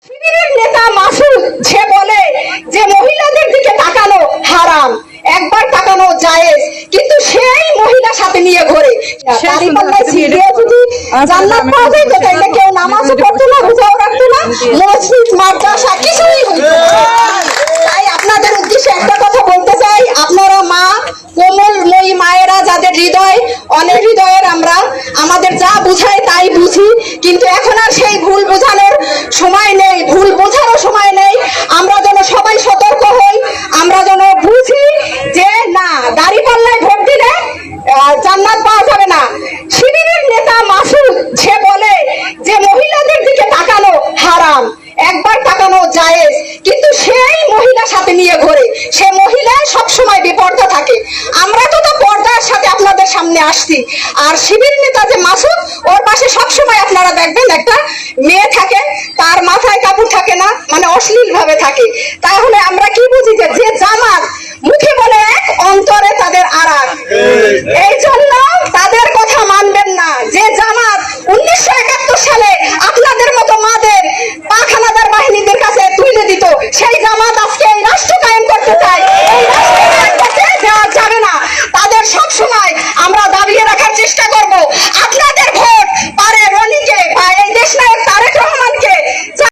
শিবিরের নেতা মাসুদ সে বলে যে মহিলাদের দিকে তাকানো হারাম, একবার তাকানো জায়েজ, কিন্তু সেই মহিলা সাথে নিয়ে ঘোরে। দাঁড়িপাল্লায় ছিট দিয়ে যদি জান্নাত পাওয়া যেত তাহলে কেউ নামাজও পড়তো না, রোজাও রাখতো না, মসজিদ মাদ্রাসা কিছুই হইতো না। তাই আপনাদের উদ্দেশ্যে একটা কথা বলতে চাই, আপনারা মা, কোমলময়ী মায়েরা যাদের হৃদয় অনেক হৃদয়ের, আমরা আমাদের যা বুঝাই তাই বুঝি, কিন্তু এখন আর সেই ভুল বোঝানোর সময় নেই, ভুল বোঝানোর সময় নেই। আমরা যেন সবাই সতর্ক হই, আমরা যেন বুঝি যে না, দাঁড়িপাল্লায় ভোট দিলে জান্নাত পাওয়া যাবে না। শিবিরের নেতা মাসুদ সে বলে যে মহিলাদের দিকে তাকানো হারাম, একবার তাকানো জায়েজ, কিন্তু সেই মহিলা সাথে নিয়ে ঘোরে। সে মহিলা সবসময় বিপর্দা থাকে। আমরা তো পর্দার সাথে আপনাদের সামনে আসছি, আর শিবির নেতা যে মাসুদ, ওর পাশে সবসময় আপনারা দেখবেন একটা মেয়ে থাকে, তার মাথায় কাপড় থাকে না, মানে অশ্লীল ভাবে থাকে। তাহলে আমরা কি বুঝি যে জামাত